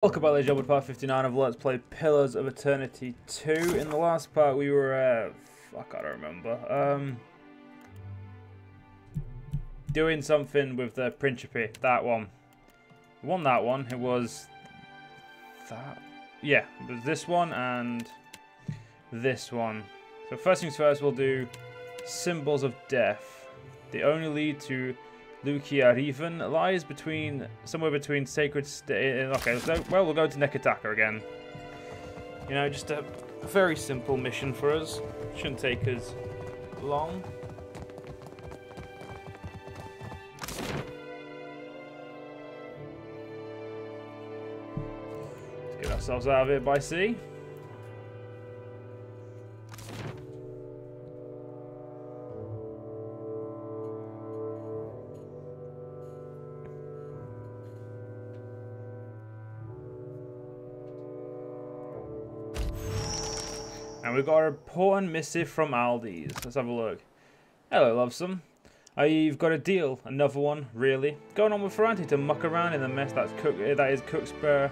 Welcome back, ladies and gentlemen, to part 59 of Let's Play Pillars of Eternity 2. In the last part we were, I can't remember, doing something with the Principe, that one. We won that one, it was that, yeah, it was this one and this one. So first things first, we'll do Symbols of Death. The only lead to Lucia Riven lies somewhere between Sacred okay, so, well, we'll go to Nekataka again. You know, just a very simple mission for us. Shouldn't take us long. Let's get ourselves out of here by sea. And we've got a important missive from Aldi's. Let's have a look. Hello, Lovesome. You've got a deal. Another one, really. Going on with Ferranti to muck around in the mess that is Cookspur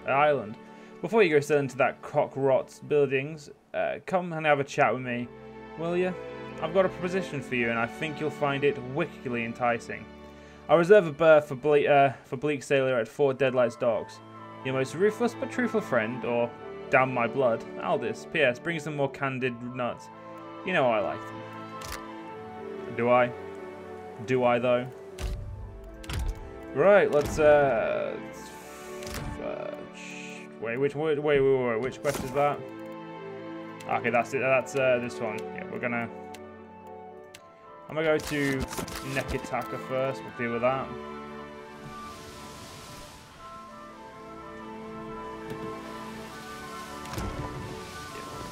Island. Before you go selling to that cock-rot buildings, come and have a chat with me, will you? I've got a proposition for you, and I think you'll find it wickedly enticing. I reserve a berth for Bleak Sailor at Fort Deadlight's docks. Your most ruthless but truthful friend, or damn my blood, Aldis. P.S. Bring some more candid nuts. You know I like them. Do I? Do I though? Right, let's wait, which quest is that? Okay, that's it. That's this one. Yeah, I'm gonna go to Nekataka first. We'll deal with that.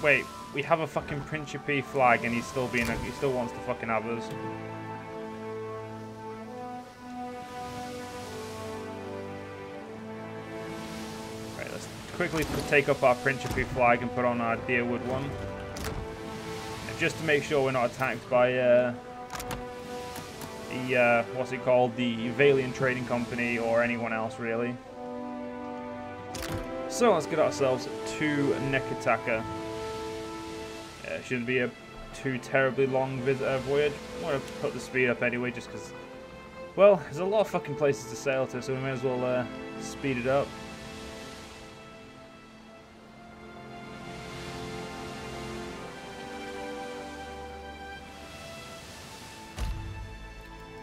Wait, we have a fucking Principe flag and he still wants to fucking have us. Right, let's quickly take up our Principe flag and put on our Deerwood one. And just to make sure we're not attacked by what's it called? The Valiant Trading Company or anyone else really. So let's get ourselves to Nekataka. It shouldn't be a too terribly long voyage. I'm going to put the speed up anyway, just because, well, there's a lot of fucking places to sail to, so we may as well speed it up.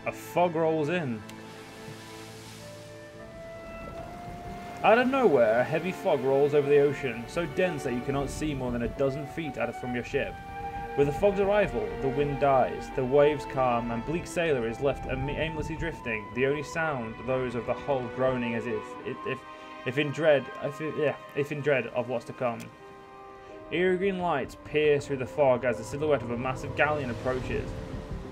A fog rolls in. Out of nowhere, a heavy fog rolls over the ocean, so dense that you cannot see more than a dozen feet out from your ship. With the fog's arrival, the wind dies, the waves calm, and Bleak Sailor is left aimlessly drifting, the only sound those of the hull groaning as if in dread of what's to come. Eerie green lights pierce through the fog as the silhouette of a massive galleon approaches.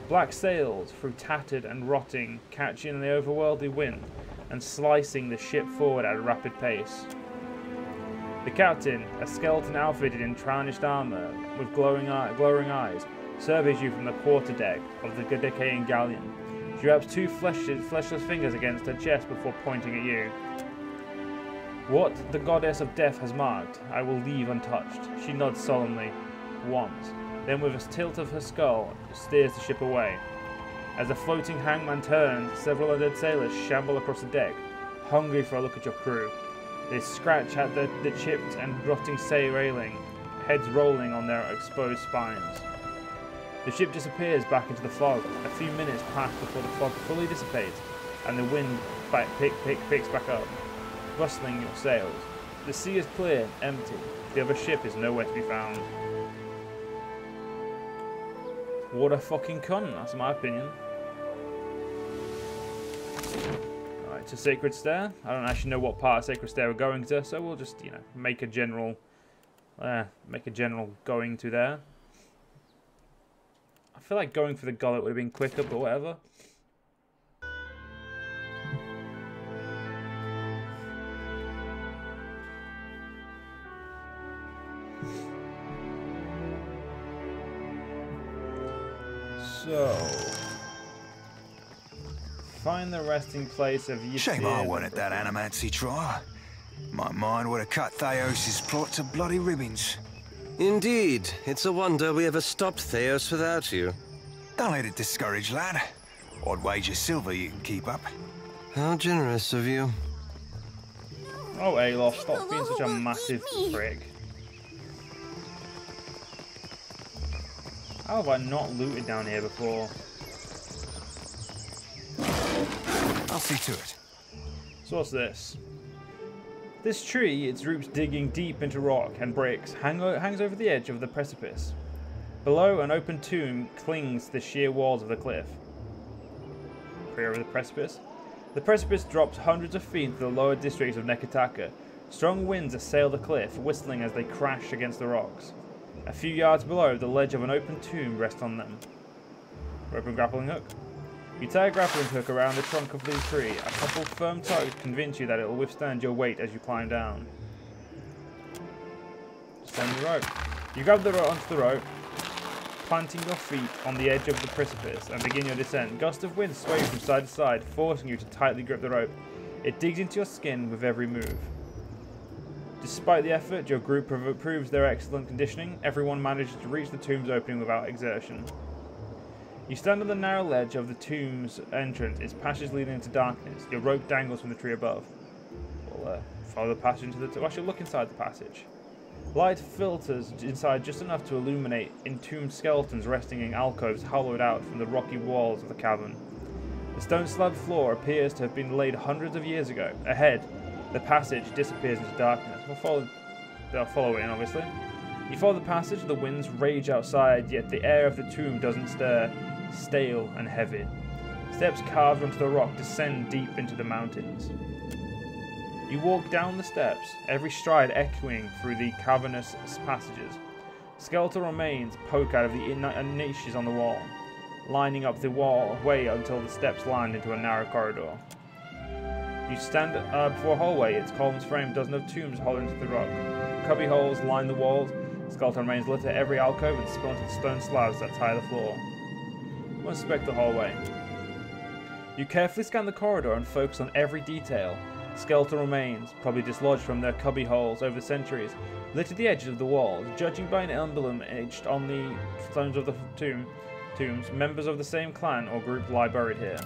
Black sails, through tattered and rotting, catching the overworldly wind and slicing the ship forward at a rapid pace. The captain, a skeleton outfitted in tarnished armour with glowing eyes, surveys you from the quarterdeck of the decaying galleon. She wraps two fleshless fingers against her chest before pointing at you. What the goddess of death has marked, I will leave untouched. She nods solemnly, once, then with a tilt of her skull, steers the ship away. As the floating hangman turns, several undead sailors shamble across the deck, hungry for a look at your crew. They scratch at the chipped and rotting say railing, heads rolling on their exposed spines. The ship disappears back into the fog. A few minutes pass before the fog fully dissipates, and the wind picks back up, rustling your sails. The sea is clear, empty. The other ship is nowhere to be found. What a fucking cunt, that's my opinion. Alright, to Sacred Stair. I don't actually know what part of Sacred Stair we're going to, so we'll just, you know, make a general going to there. I feel like going for the gullet would have been quicker, but whatever. So, find the resting place of Ysir. Shame I weren't at that animancy trial. My mind would have cut Theos' plot to bloody ribbons. Indeed. It's a wonder we ever stopped Theos without you. Don't let it discourage, lad. I'd wager silver you can keep up. How generous of you. Oh, Alof, stop being such a massive prick. How have I not looted down here before? I'll see to it. So what's this? This tree, its roots digging deep into rock and bricks, hangs over the edge of the precipice. Below, an open tomb clings to the sheer walls of the cliff. Clear over the precipice? The precipice drops hundreds of feet into the lower districts of Nekataka. Strong winds assail the cliff, whistling as they crash against the rocks. A few yards below, the ledge of an open tomb rests on them. Rope and grappling hook. You tie a grappling hook around the trunk of the tree. A couple firm tugs convince you that it will withstand your weight as you climb down. Extend the rope. You grab the rope onto the rope, planting your feet on the edge of the precipice, and begin your descent. Gusts of wind sway from side to side, forcing you to tightly grip the rope. It digs into your skin with every move. Despite the effort, your group proves their excellent conditioning. Everyone manages to reach the tomb's opening without exertion. You stand on the narrow ledge of the tomb's entrance, its passage leading into darkness. Your rope dangles from the tree above. We'll follow the passage into the tomb. I should look inside the passage. Light filters inside just enough to illuminate entombed skeletons resting in alcoves hollowed out from the rocky walls of the cavern. The stone slab floor appears to have been laid hundreds of years ago. Ahead, the passage disappears into darkness. They'll follow it in, obviously. You follow the passage, the winds rage outside, yet the air of the tomb doesn't stir, stale and heavy. Steps carved onto the rock descend deep into the mountains. You walk down the steps, every stride echoing through the cavernous passages. Skeletal remains poke out of the niches on the wall, lining up the way until the steps land into a narrow corridor. You stand before a hallway, its columns frame a dozen of tombs hollowed into the rock. Cubby holes line the walls, skeletal remains litter every alcove and splintered stone slabs that tie the floor. You inspect the hallway. You carefully scan the corridor and focus on every detail. Skeletal remains, probably dislodged from their cubby holes over the centuries, litter the edges of the walls. Judging by an emblem etched on the stones of the tombs, members of the same clan or group lie buried here.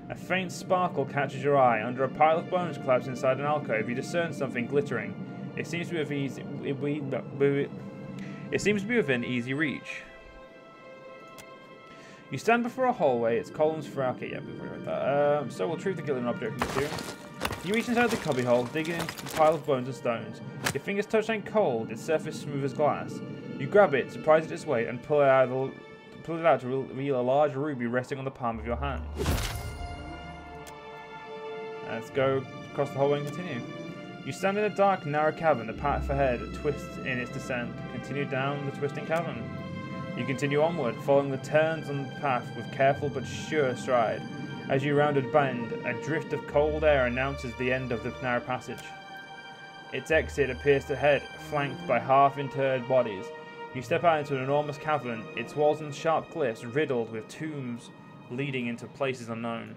A faint sparkle catches your eye. Under a pile of bones collapsed inside an alcove, you discern something glittering. It seems to be within easy reach. You stand before a hallway, its columns for... Okay, yeah, we've already read that. So we'll retrieve the killing object from the tomb. You reach inside the cubbyhole, digging into the pile of bones and stones. Your fingers touch something cold, its surface smooth as glass. You grab it, surprised at its weight, and pull it out to reveal a large ruby resting on the palm of your hand. Let's go across the hallway and continue. You stand in a dark, narrow cavern. The path ahead twists in its descent. Continue down the twisting cavern. You continue onward, following the turns on the path with careful but sure stride. As you round a bend, a drift of cold air announces the end of the narrow passage. Its exit appears ahead, flanked by half-interred bodies. You step out into an enormous cavern, its walls and sharp cliffs riddled with tombs leading into places unknown.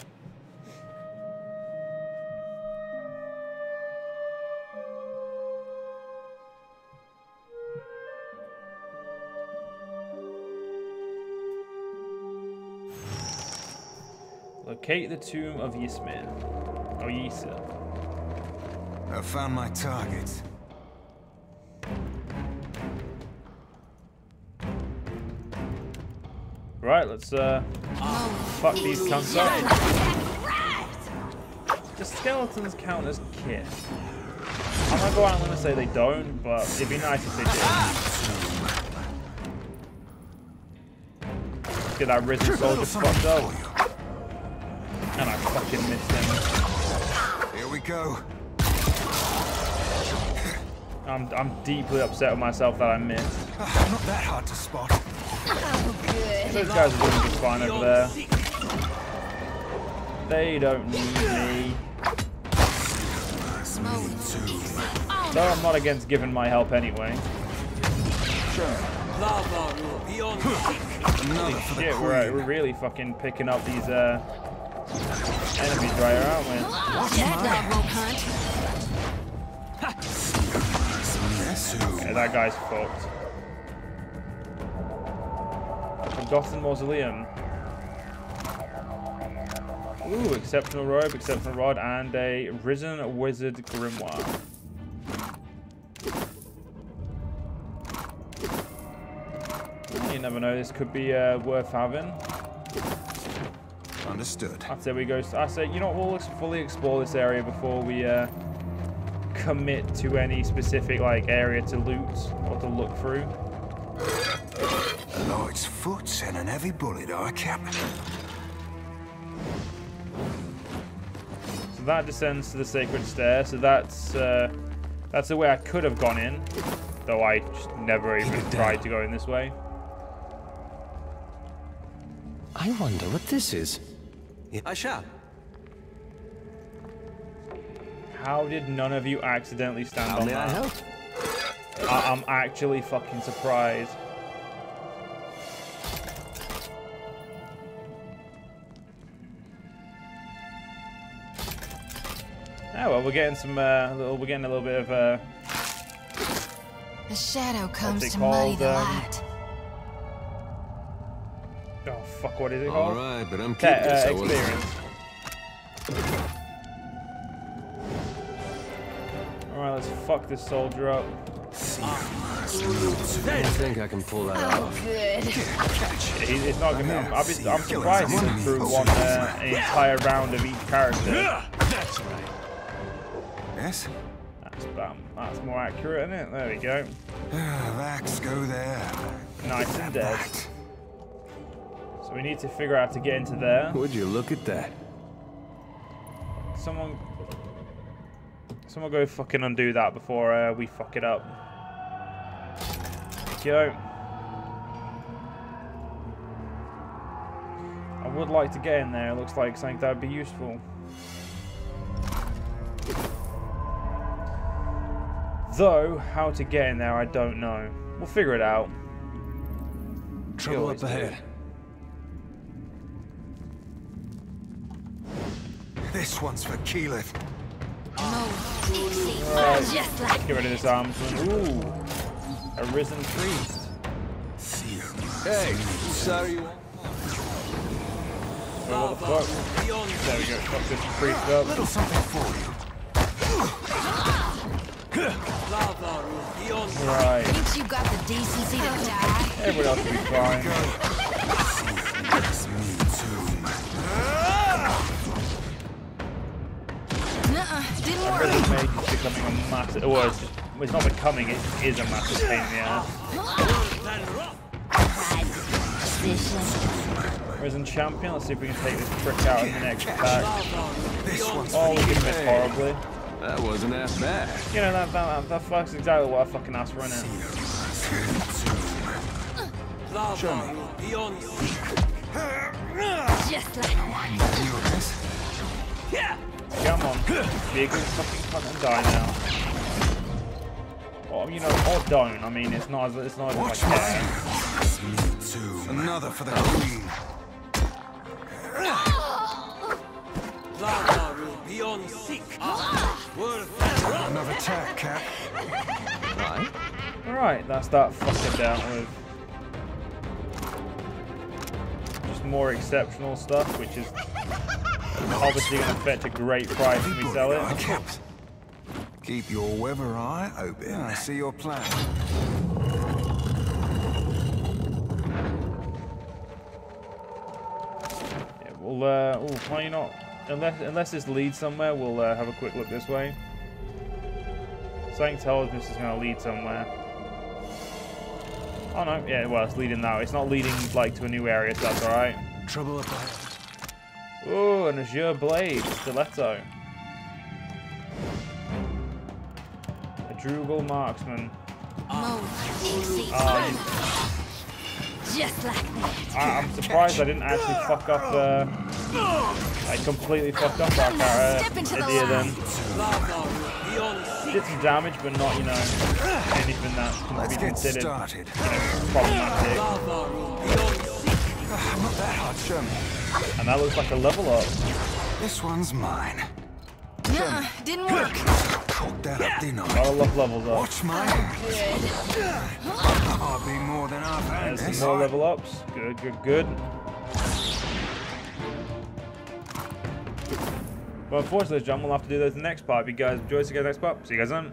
Locate the tomb of Yismir. Or Yisir. I found my target. Right, let's fuck these cunts up. The skeletons count as kit. I'm gonna go out and I'm gonna say they don't, but it'd be nice if they did. Let's get that risen soldier fucked up. And I fucking missed him. Here we go. I'm deeply upset with myself that I missed. Not that hard to spot. Those guys are doing just fine over there. They don't need me. Though I'm not against giving my help anyway. Holy shit, we're really fucking picking up these enemies right here, aren't we? tomb. Yeah, that guy's fucked. Forgotten mausoleum. Ooh, exceptional robe, exceptional rod, and a risen wizard grimoire. You never know, this could be worth having. Understood. I say we go. I say, you know what, we'll fully explore this area before we commit to any specific like area to loot or to look through. A light's foot and an heavy bullet, I cap. So that descends to the sacred stair. So that's the way I could have gone in, though I just never even tried to go in this way. I wonder what this is. I shall. How did none of you accidentally stand on May I that? help? I'm actually fucking surprised. Oh well, we're getting some. We're getting a little bit of. The shadow comes it to muddy called, the light. Oh fuck! What is it All called? right, but I'm keeping this. Experience. All right, let's fuck this soldier up. I think I can pull that Oh, off. good. It's not gonna. I'm surprised he went through an entire round of each character. That's right. Yes? That's more accurate, isn't it? There we go. Vax, go there. Nice and dead. So we need to figure out how to get into there. Would you look at that? Someone go fucking undo that before we fuck it up. There we go. I would like to get in there. It looks like something that would be useful. Though, how to get in there, I don't know. We'll figure it out. Trouble up ahead. This one's for Keyleth. Right. Just like Get rid of this armsman. Ooh, a risen priest. Hey, sorry. Well, what the fuck? There we go. Fuck this priest up. Little something for you. Right. Think you got the decency to die? Everyone else will be fine. Nuh-uh, didn't work. Prison mage is becoming a massive. Well, it's not becoming. It is a massive pain in the ass. Prison champion. Let's see if we can take this prick out in the next attack. Oh, we can miss horribly. That wasn't that bad. You know that fucks exactly what I fucking asked for, innit? Show me. Just like that. Come on, be a good fucking cunt and die now. Or you know, or don't. I mean, it's not as much Watch care. Another for the queen. Another attack, Cap. Right. Alright, that's that fucking down with. Just more exceptional stuff, which is obviously going to fetch a great price when we sell it. Cap. Keep your weather eye open. I see your plan. Yeah, we'll, why you not? Unless this leads somewhere, we'll have a quick look this way. Something tells me this is going to lead somewhere. Oh no, yeah, well, it's leading now. It's not leading like to a new area, so that's alright. Trouble up ahead. Oh, an azure blade, stiletto. A drugal marksman. Just like that. I'm surprised I didn't actually fuck up. I completely fucked up our idea then. Did some damage, but not, you know, anything that can be considered, you know, problematic. Not that hard, show me. And that looks like a level up. This one's mine. Nuh-uh, didn't work. Cocked that up, didn't I? Got a lot of levels up. Watch my I'll be more than half hand. There's some more level ups. Good, good, good. But unfortunately, John, we'll have to do those in the next part. If you guys enjoy, see you guys next part. See you guys then.